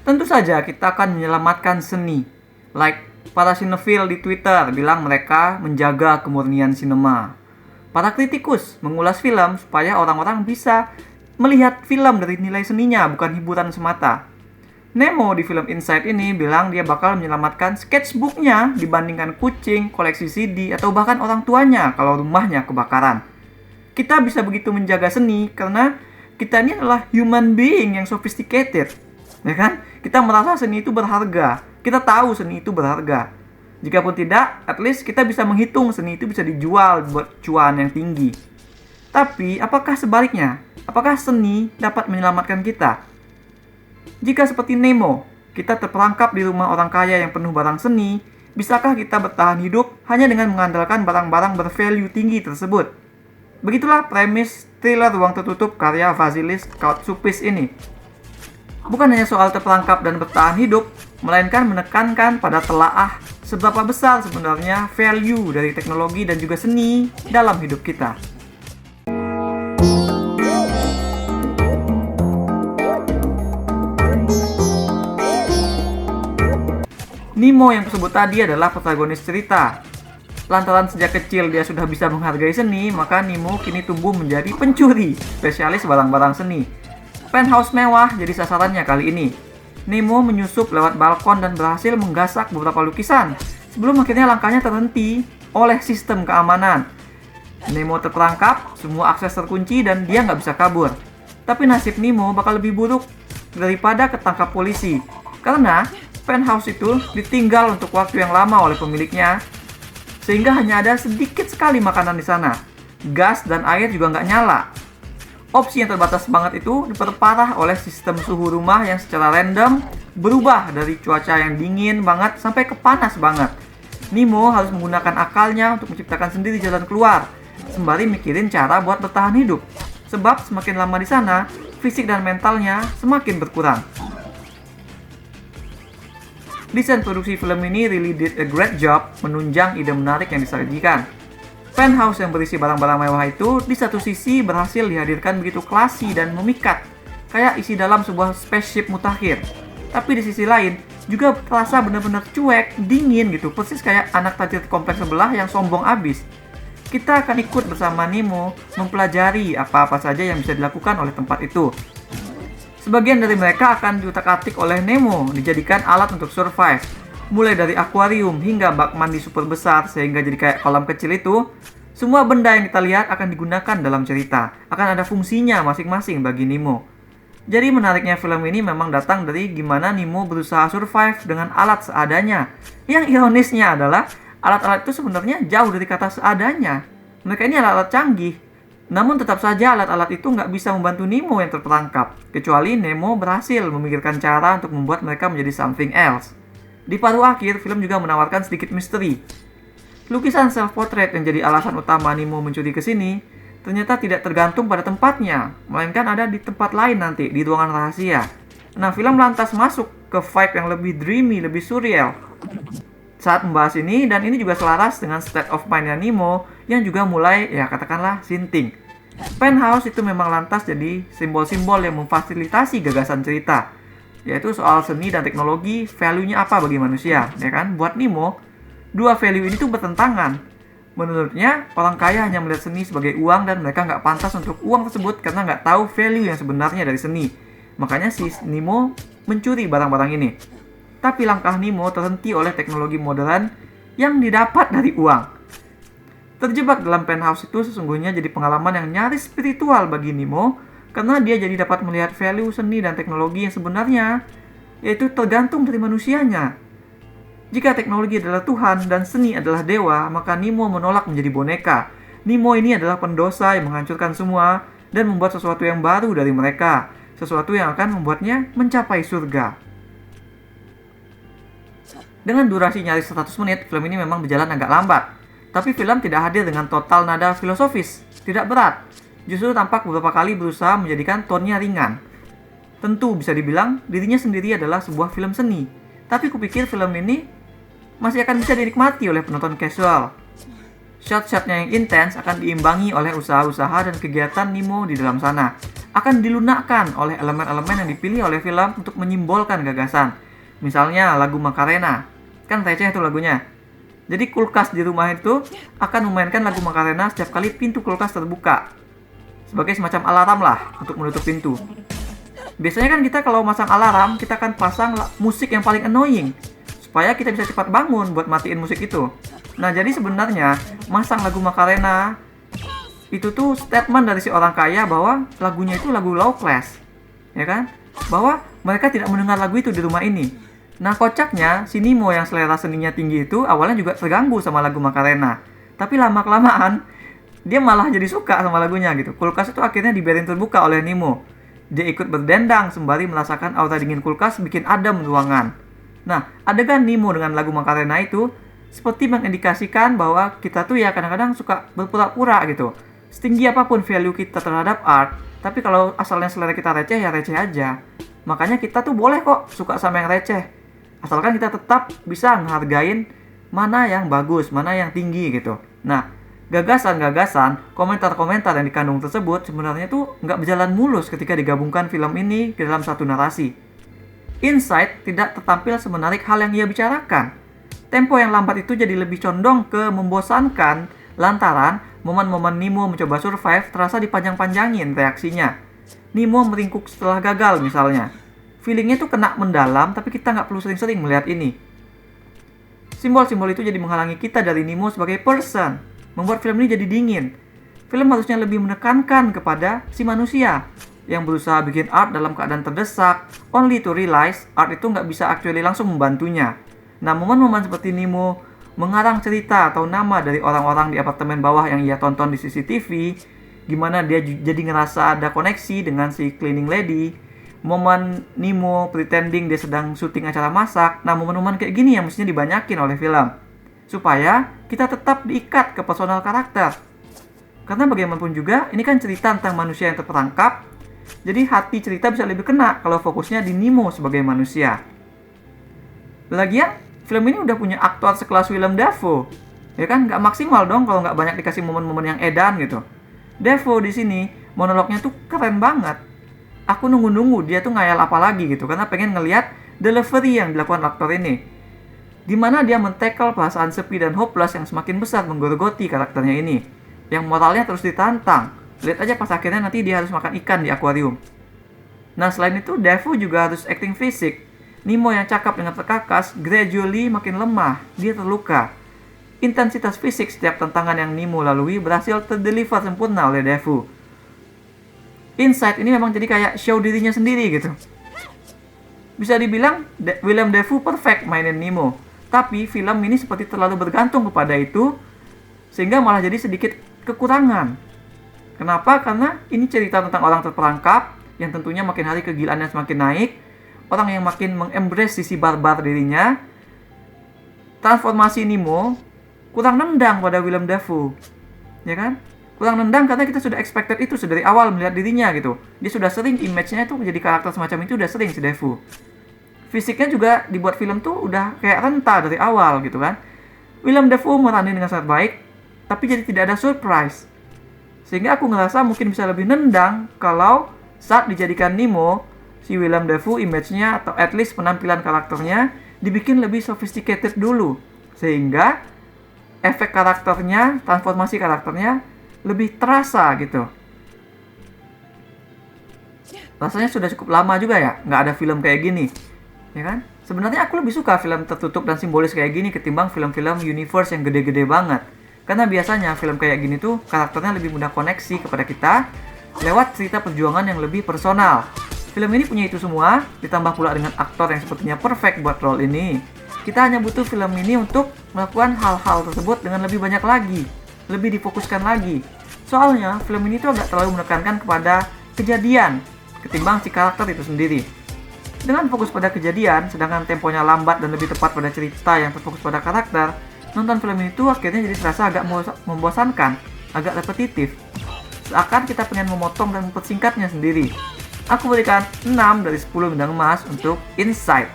Tentu saja kita akan menyelamatkan seni. Like para sinefil di Twitter bilang mereka menjaga kemurnian sinema. Para kritikus mengulas film supaya orang-orang bisa melihat film dari nilai seninya, bukan hiburan semata. Nemo di film Inside ini bilang dia bakal menyelamatkan sketchbooknya dibandingkan kucing, koleksi CD, atau bahkan orang tuanya kalau rumahnya kebakaran. Kita bisa begitu menjaga seni karena kita ini adalah human being yang sophisticated. Ya kan? Kita merasa seni itu berharga. Kita tahu seni itu berharga. Jikapun tidak, at least kita bisa menghitung seni itu bisa dijual buat cuan yang tinggi. Tapi, apakah sebaliknya? Apakah seni dapat menyelamatkan kita? Jika seperti Nemo, kita terperangkap di rumah orang kaya yang penuh barang seni, bisakah kita bertahan hidup hanya dengan mengandalkan barang-barang bervalue tinggi tersebut? Begitulah premis thriller Ruang Tertutup karya Vasilis Koutsouphis ini. Bukan hanya soal terperangkap dan bertahan hidup, melainkan menekankan pada telaah seberapa besar sebenarnya value dari teknologi dan juga seni dalam hidup kita. Nemo yang tersebut tadi adalah protagonis cerita. Lantaran sejak kecil dia sudah bisa menghargai seni, maka Nemo kini tumbuh menjadi pencuri, spesialis barang-barang seni. Penthouse mewah jadi sasarannya kali ini. Nemo menyusup lewat balkon dan berhasil menggasak beberapa lukisan, sebelum akhirnya langkahnya terhenti oleh sistem keamanan. Nemo terperangkap, semua akses terkunci dan dia nggak bisa kabur. Tapi nasib Nemo bakal lebih buruk daripada ketangkap polisi, karena penthouse itu ditinggal untuk waktu yang lama oleh pemiliknya, sehingga hanya ada sedikit sekali makanan di sana. Gas dan air juga nggak nyala. Opsi yang terbatas banget itu diperparah oleh sistem suhu rumah yang secara random berubah dari cuaca yang dingin banget sampai ke panas banget. Nemo harus menggunakan akalnya untuk menciptakan sendiri jalan keluar, sembari mikirin cara buat bertahan hidup. Sebab semakin lama di sana, fisik dan mentalnya semakin berkurang. Desain produksi film ini really did a great job menunjang ide menarik yang disajikan. Penthouse yang berisi barang-barang mewah itu di satu sisi berhasil dihadirkan begitu klasik dan memikat, kayak isi dalam sebuah spaceship mutakhir. Tapi di sisi lain juga terasa benar-benar cuek, dingin gitu, persis kayak anak tajir kompleks sebelah yang sombong abis. Kita akan ikut bersama Nemo mempelajari apa-apa saja yang bisa dilakukan oleh tempat itu. Sebagian dari mereka akan diutak-atik oleh Nemo, dijadikan alat untuk survive. Mulai dari akuarium hingga bak mandi super besar sehingga jadi kayak kolam kecil itu, semua benda yang kita lihat akan digunakan dalam cerita. Akan ada fungsinya masing-masing bagi Nemo. Jadi menariknya film ini memang datang dari gimana Nemo berusaha survive dengan alat seadanya. Yang ironisnya adalah, alat-alat itu sebenarnya jauh dari kata seadanya. Mereka ini alat-alat canggih. Namun tetap saja alat-alat itu nggak bisa membantu Nemo yang terperangkap, kecuali Nemo berhasil memikirkan cara untuk membuat mereka menjadi something else. Di paruh akhir, film juga menawarkan sedikit misteri. Lukisan self-portrait yang jadi alasan utama Nemo mencuri ke sini, ternyata tidak tergantung pada tempatnya, melainkan ada di tempat lain nanti, di ruangan rahasia. Nah, film lantas masuk ke vibe yang lebih dreamy, lebih surreal saat membahas ini, dan ini juga selaras dengan state of mind-nya Nemo yang juga mulai, ya katakanlah, sinting. Penthouse itu memang lantas jadi simbol-simbol yang memfasilitasi gagasan cerita, yaitu soal seni dan teknologi, value-nya apa bagi manusia, ya kan? Buat Nemo, dua value ini tuh bertentangan. Menurutnya, orang kaya hanya melihat seni sebagai uang dan mereka nggak pantas untuk uang tersebut karena nggak tahu value yang sebenarnya dari seni. Makanya si Nemo mencuri barang-barang ini. Tapi langkah Nemo terhenti oleh teknologi modern yang didapat dari uang. Terjebak dalam penthouse itu sesungguhnya jadi pengalaman yang nyaris spiritual bagi Nemo, karena dia jadi dapat melihat value seni dan teknologi yang sebenarnya, yaitu tergantung dari manusianya. Jika teknologi adalah Tuhan dan seni adalah dewa, maka Nemo menolak menjadi boneka. Nemo ini adalah pendosa yang menghancurkan semua dan membuat sesuatu yang baru dari mereka, sesuatu yang akan membuatnya mencapai surga. Dengan durasi nyaris 100 menit, film ini memang berjalan agak lambat. Tapi film tidak hadir dengan total nada filosofis, tidak berat. Justru tampak beberapa kali berusaha menjadikan tone-nya ringan. Tentu bisa dibilang dirinya sendiri adalah sebuah film seni. Tapi kupikir film ini masih akan bisa dinikmati oleh penonton casual. Shot-shotnya yang intens akan diimbangi oleh usaha-usaha dan kegiatan Nemo di dalam sana. Akan dilunakkan oleh elemen-elemen yang dipilih oleh film untuk menyimbolkan gagasan. Misalnya lagu Macarena, kan receh itu lagunya. Jadi kulkas di rumah itu akan memainkan lagu Macarena setiap kali pintu kulkas terbuka. Sebagai semacam alarm lah untuk menutup pintu. Biasanya kan kita kalau masang alarm, kita akan pasang musik yang paling annoying. Supaya kita bisa cepat bangun buat matiin musik itu. Nah, jadi sebenarnya masang lagu Macarena itu tuh statement dari si orang kaya bahwa lagunya itu lagu low class. Ya kan? Bahwa mereka tidak mendengar lagu itu di rumah ini. Nah, kocaknya si Nemo yang selera seninya tinggi itu awalnya juga terganggu sama lagu Macarena. Tapi lama-kelamaan dia malah jadi suka sama lagunya gitu. Kulkas itu akhirnya dibiarin terbuka oleh Nemo. Dia ikut berdendang sembari merasakan aura dingin kulkas bikin adem ruangan. Nah, adegan Nemo dengan lagu Macarena itu seperti mengindikasikan bahwa kita tuh ya kadang-kadang suka berpura-pura gitu. Setinggi apapun value kita terhadap art, tapi kalau asalnya selera kita receh ya receh aja. Makanya kita tuh boleh kok suka sama yang receh. Asalkan kita tetap bisa ngehargain mana yang bagus, mana yang tinggi gitu. Nah, gagasan-gagasan, komentar-komentar yang dikandung tersebut sebenarnya tuh nggak berjalan mulus ketika digabungkan film ini ke dalam satu narasi. Inside tidak tertampil semenarik hal yang ia bicarakan. Tempo yang lambat itu jadi lebih condong ke membosankan lantaran momen-momen Nemo mencoba survive terasa dipanjang-panjangin reaksinya. Nemo meringkuk setelah gagal misalnya. Feelingnya tuh kena mendalam tapi kita nggak perlu sering-sering melihat ini. Simbol-simbol itu jadi menghalangi kita dari Nemo sebagai person. Membuat film ini jadi dingin. Film harusnya lebih menekankan kepada si manusia yang berusaha bikin art dalam keadaan terdesak, only to realize art itu nggak bisa actually langsung membantunya. Nah, momen-momen seperti Nemo mengarang cerita atau nama dari orang-orang di apartemen bawah yang ia tonton di CCTV, gimana dia jadi ngerasa ada koneksi dengan si cleaning lady, momen Nemo pretending dia sedang syuting acara masak. Nah, momen-momen kayak gini yang mestinya dibanyakin oleh film supaya kita tetap diikat ke personal karakter. Karena bagaimanapun juga ini kan cerita tentang manusia yang terperangkap, jadi hati cerita bisa lebih kena kalau fokusnya di Nemo sebagai manusia. Lagian film ini udah punya aktor sekelas Willem Dafoe. Ya kan, nggak maksimal dong kalau nggak banyak dikasih momen-momen yang edan gitu. Dafoe di sini monolognya tuh keren banget. Aku nunggu-nunggu dia tuh ngayal apa lagi gitu, karena pengen ngelihat delivery yang dilakukan aktor ini. Dimana dia men-tackle perasaan sepi dan hopeless yang semakin besar menggorgoti karakternya ini. Yang moralnya terus ditantang. Lihat aja pas akhirnya nanti dia harus makan ikan di akuarium. Nah, selain itu Dafoe juga harus acting fisik. Nemo yang cakap dengan perkakas gradually makin lemah, dia terluka. Intensitas fisik setiap tantangan yang Nemo lalui berhasil terdeliver sempurna oleh Dafoe. Inside ini memang jadi kayak show dirinya sendiri gitu. Bisa dibilang Willem Dafoe perfect mainin Nemo, tapi film ini seperti terlalu bergantung kepada itu, sehingga malah jadi sedikit kekurangan. Kenapa? Karena ini cerita tentang orang terperangkap, yang tentunya makin hari kegilaannya semakin naik, orang yang makin mengembrace sisi barbar dirinya. Transformasi Nemo kurang nendang pada Willem Dafoe, ya kan? Kurang nendang karena kita sudah expected itu dari awal melihat dirinya gitu. Dia sudah sering image-nya tuh menjadi karakter semacam itu, udah sering si Dafoe. Fisiknya juga dibuat film tuh udah kayak renta dari awal gitu kan. Willem Dafoe meranin dengan sangat baik, tapi jadi tidak ada surprise. Sehingga aku ngerasa mungkin bisa lebih nendang kalau saat dijadikan Nemo, si Willem Dafoe image-nya atau at least penampilan karakternya dibikin lebih sophisticated dulu. Sehingga efek karakternya, transformasi karakternya lebih terasa gitu. Rasanya sudah cukup lama juga ya, nggak ada film kayak gini. Ya kan? Sebenarnya aku lebih suka film tertutup dan simbolis kayak gini ketimbang film-film universe yang gede-gede banget. Karena biasanya film kayak gini tuh karakternya lebih mudah koneksi kepada kita lewat cerita perjuangan yang lebih personal. Film ini punya itu semua, ditambah pula dengan aktor yang sepertinya perfect buat role ini. Kita hanya butuh film ini untuk melakukan hal-hal tersebut dengan lebih banyak lagi, lebih difokuskan lagi. Soalnya film ini tuh agak terlalu menekankan kepada kejadian ketimbang si karakter itu sendiri. Dengan fokus pada kejadian, sedangkan temponya lambat dan lebih tepat pada cerita yang terfokus pada karakter, nonton film ini tuh akhirnya jadi terasa agak membosankan, agak repetitif. Seakan kita pengen memotong dan mempersingkatnya sendiri. Aku berikan 6 dari 10 bintang emas untuk Inside.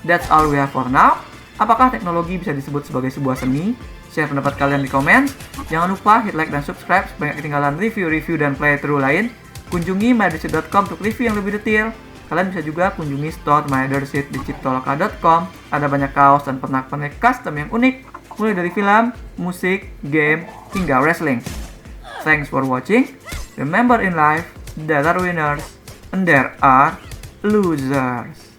That's all we have for now. Apakah teknologi bisa disebut sebagai sebuah seni? Share pendapat kalian di komen. Jangan lupa hit like dan subscribe supaya gak ketinggalan review-review dan playthrough lain. Kunjungi mydesit.com untuk review yang lebih detail. Kalian bisa juga kunjungi store mydesit di chiptoloka.com. Ada banyak kaos dan pernak-pernik custom yang unik, mulai dari film, musik, game, hingga wrestling. Thanks for watching. Remember in life, there are winners and there are losers.